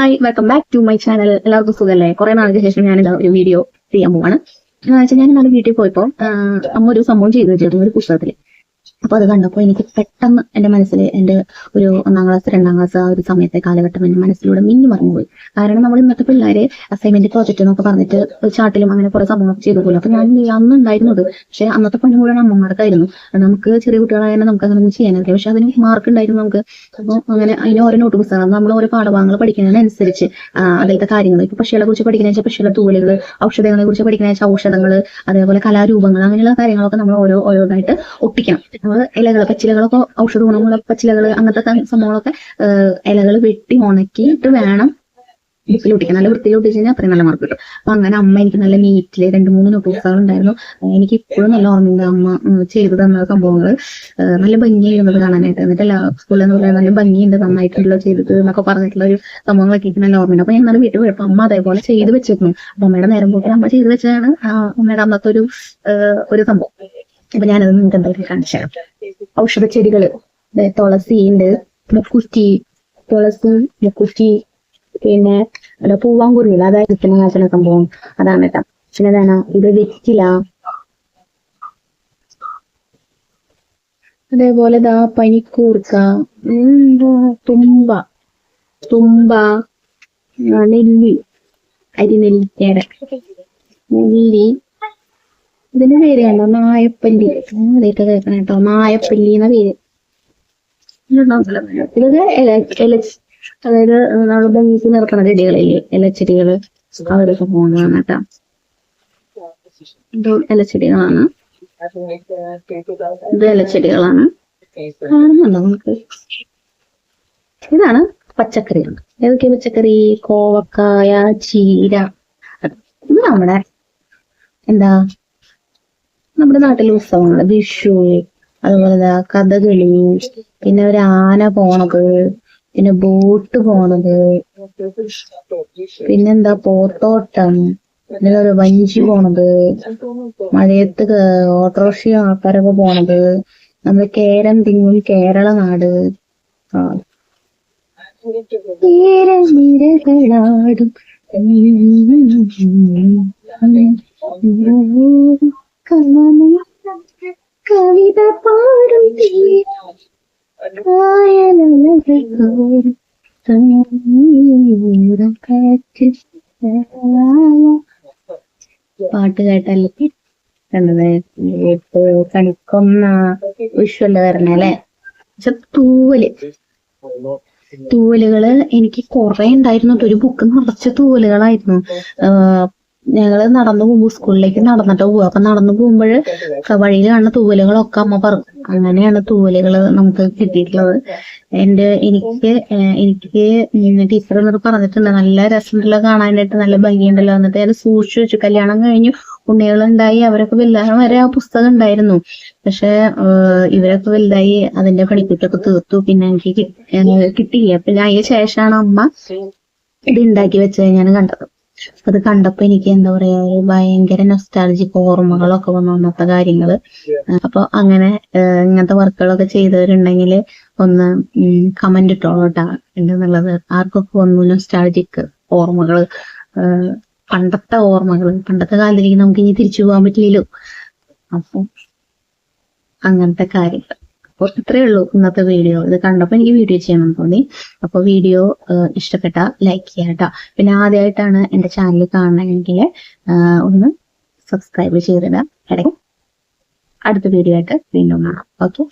Hi, welcome back to my channel. എല്ലാവർക്കും സുഖമല്ലേ? കുറെ നാൾക്ക് ശേഷം ഞാനിതാ ഒരു വീഡിയോ ചെയ്യാൻ പോവാണ്. ഞാൻ ഇന്നാണ് വീട്ടിൽ പോയപ്പോൾ അമ്മ ഒരു സംഭവം ചെയ്തു വെച്ചിരുന്നു ഒരു പുസ്തകത്തിൽ. അപ്പൊ അത് കണ്ടപ്പോൾ എനിക്ക് പെട്ടെന്ന് എന്റെ മനസ്സിൽ എന്റെ ഒരു 1-ാം ക്ലാസ് 2-ാം ക്ലാസ് ആ ഒരു സമയത്തെ കാലഘട്ടം എന്റെ മനസ്സിലൂടെ മിന്നി മറന്നുപോയി. കാരണം നമ്മൾ ഇന്നത്തെ പിള്ളേരെ അസൈൻമെന്റ് പ്രോജക്റ്റ് എന്നൊക്കെ പറഞ്ഞിട്ട് ചാട്ടിലും അങ്ങനെ കുറെ സംഭവം ചെയ്തു പോലും. അപ്പൊ ഞാൻ അന്ന് ഉണ്ടായിരുന്നത്, പക്ഷെ അന്നത്തെ പണി മുഴുവൻ അമ്മമാർക്കായിരുന്നു. നമുക്ക് ചെറിയ കുട്ടികളായാലും നമുക്ക് അങ്ങനെ ചെയ്യാനറിയില്ല, പക്ഷെ അതിന് മാർക്ക് ഉണ്ടായിരുന്നു നമുക്ക്. അപ്പോൾ അങ്ങനെ അതിന് ഓരോ നോട്ട് പുസ്തകം നമ്മൾ ഓരോ പാഠഭാഗങ്ങൾ പഠിക്കുന്നതിനനുസരിച്ച് അതിലത്തെ കാര്യങ്ങൾ, ഇപ്പൊ പക്ഷികളെ കുറിച്ച് പഠിക്കുന്ന വെച്ചാൽ പക്ഷികളെ തൂവലുകൾ, ഔഷധങ്ങളെ കുറിച്ച് പഠിക്കുന്ന വെച്ചാൽ ഔഷധങ്ങൾ, അതേപോലെ കലാരൂപങ്ങൾ, അങ്ങനെയുള്ള കാര്യങ്ങളൊക്കെ നമ്മൾ ഓരോന്നായിട്ട് ഒട്ടിക്കണം. ഇലകൾ, പച്ചിലകളൊക്കെ ഔഷധ ഗുണമുള്ള പച്ചിലകൾ, അങ്ങനത്തെ സംഭവങ്ങളൊക്കെ ഇലകൾ വെട്ടി ഉണക്കിയിട്ട് വേണം ബുക്കിൽ ഒട്ടിക്കാൻ. നല്ല വൃത്തിയിൽ ഒട്ടിച്ച് കഴിഞ്ഞാൽ അത്രയും നല്ല മാർക്ക് കിട്ടും. അപ്പൊ അങ്ങനെ അമ്മ എനിക്ക് നല്ല നീറ്റില് 2-3 നോട്ട് പുസ്തകങ്ങൾ ഉണ്ടായിരുന്നു. എനിക്ക് ഇപ്പോഴും നല്ല ഓർമ്മയുണ്ട് അമ്മ ചെയ്തു തന്ന സംഭവങ്ങൾ. നല്ല ഭംഗിയായിരുന്നത് കാണാനായിട്ട്. എന്നിട്ട് എല്ലാ സ്കൂളിൽ പറയാൻ നല്ല ഭംഗിയുണ്ട്, നന്നായിട്ടുണ്ടല്ലോ ചെയ്തത് എന്നൊക്കെ പറഞ്ഞിട്ടുള്ള ഒരു സംഭവങ്ങളൊക്കെ എനിക്ക് നല്ല ഓർമ്മയുണ്ട്. അപ്പൊ ഞാൻ നല്ല വീട്ടിൽ പോയപ്പോ അമ്മ അതേപോലെ ചെയ്ത് വെച്ചിരുന്നു. അപ്പൊ അമ്മയുടെ നേരം പോയിട്ട് അമ്മ ചെയ്ത് വെച്ചതാണ് അമ്മയുടെ അന്നത്തെ ഒരു സംഭവം. അപ്പൊ ഞാനത് നിങ്ങൾക്ക് എന്തായാലും കാണിച്ചു തരാം. ഔഷധ ചെടികള്, തുളസി ഉണ്ട്, തുളസി, മുക്കുറ്റി, പിന്നെ പൂവാങ്കുരുവില്ല, അതായത് കാച്ചുന്ന സംഭവം അതാണ് കേട്ടോ. പിന്നെ എന്താണ് ഇത്, വെറ്റില, അതേപോലെ ഇതാ പനിക്കൂർക്ക, തുമ്പ, നെല്ലി, അരിനെല്ലിക്കയുടെ നെല്ലി, ഇതിന്റെ പേര് കണ്ടോ, നായപ്പല്ലി. അതായിട്ട് കേൾക്കണം കേട്ടോ, നായപ്പല്ലി എന്ന പേര്. ഇതൊക്കെ അതായത് നമ്മൾ ഭംഗിക്ക് നിർത്തുന്ന ചെടികളില്ലേ, ഇലച്ചെടികള്, അവരൊക്കെ പോകുന്നതാണ് കേട്ടോ. ഇത് ഇലച്ചെടികളാണ്, ഇത് ഇലച്ചെടികളാണ്. കാണുന്നുണ്ടോ നമുക്ക്? ഇതാണ് പച്ചക്കറികൾ. ഏതൊക്കെയാ പച്ചക്കറി? കോവക്കായ, ചീര. ഇത് നമ്മുടെ നാട്ടിലെ ഉത്സവങ്ങള്, വിഷു, അതുപോലെ കഥകളി, പിന്നെ ഒരു ആന പോണത്, പിന്നെ ബോട്ട് പോണത്, പിന്നെന്താ പോത്തോട്ടം, പിന്നെ ഒരു വഞ്ചി പോണത്, മഴയത്ത് ഓട്ടോറിക്ഷ ആൾക്കാരൊക്കെ പോണത്, നമ്മള് കേരം തിങ്ങും കേരള നാട്, നിരകളാടും കവിത പാടും പാട്ട് കേട്ടല്ലേ കണ്ടത്. കണിക്കൊന്ന വിഷുവല്ല വരണല്ലേ. പക്ഷെ തൂവലുകള് എനിക്ക് കുറെ ഉണ്ടായിരുന്നു. ഒരു ബുക്ക് നിറച്ച തൂവലുകളായിരുന്നു. ഞങ്ങള് നടന്നു പോകുമ്പോ, സ്കൂളിലേക്ക് നടന്നിട്ട് പോവുക. അപ്പൊ നടന്നു പോകുമ്പോഴ് വഴിയിൽ കാണുന്ന തൂവലുകളൊക്കെ അമ്മ പറഞ്ഞു. അങ്ങനെയാണ് തൂവലുകള് നമുക്ക് കിട്ടിയിട്ടുള്ളത്. എനിക്ക് ടീച്ചർ എന്നോട് പറഞ്ഞിട്ടുണ്ട്, നല്ല രസമുണ്ടല്ലോ കാണാനായിട്ട്, നല്ല ഭംഗിയുണ്ടല്ലോ. എന്നിട്ട് ഞാൻ സൂക്ഷിച്ചു വെച്ചു. കല്യാണം കഴിഞ്ഞു, ഉണ്ണികളുണ്ടായി, അവരൊക്കെ വലുതാകാൻ വരെ ആ പുസ്തകം ഉണ്ടായിരുന്നു. പക്ഷെ ഇവരൊക്കെ വലുതായി, അതിന്റെ പഠിപ്പിച്ചൊക്കെ തീർത്തു. പിന്നെ എനിക്ക് കിട്ടിയില്ല. അപ്പൊ അതിന് ശേഷമാണ് അമ്മ ഇത് ഉണ്ടാക്കി വെച്ചത് ഞാൻ കണ്ടത്. അത് കണ്ടപ്പോ എനിക്ക് എന്താ പറയാ, ഭയങ്കര നൊസ്റ്റാൾജിക് ഓർമ്മകളൊക്കെ വന്നു അന്നത്തെ കാര്യങ്ങള്. അപ്പൊ അങ്ങനെ ഇങ്ങനത്തെ വർക്കുകളൊക്കെ ചെയ്തവരുണ്ടെങ്കിൽ ഒന്ന് കമന്റ് ഇട്ടോളൂട്ടാ എന്നുള്ളത്. ആർക്കൊക്കെ വന്നു നൊസ്റ്റാൾജിക് ഓർമ്മകള്, പണ്ടത്തെ ഓർമ്മകള്, പണ്ടത്തെ കാലത്തിലേക്ക് നമുക്ക് ഇനി തിരിച്ചു പോകാൻ പറ്റില്ലല്ലോ. അപ്പൊ അങ്ങനത്തെ കാര്യങ്ങൾ. അപ്പോൾ ഇത്രയേ ഉള്ളൂ ഇന്നത്തെ വീഡിയോ. ഇത് കണ്ടപ്പോൾ എനിക്ക് വീഡിയോ ചെയ്യണം തോന്നി. അപ്പോൾ വീഡിയോ ഇഷ്ടപ്പെട്ട ലൈക്ക് ചെയ്യാട്ടോ. പിന്നെ ആദ്യമായിട്ടാണ് എൻ്റെ ചാനൽ കാണണമെങ്കിൽ ഒന്ന് സബ്സ്ക്രൈബ് ചെയ്തിടാം. ഇടയ്ക്ക് അടുത്ത വീഡിയോ ആയിട്ട് വീണ്ടും കാണാം. ഓക്കെ.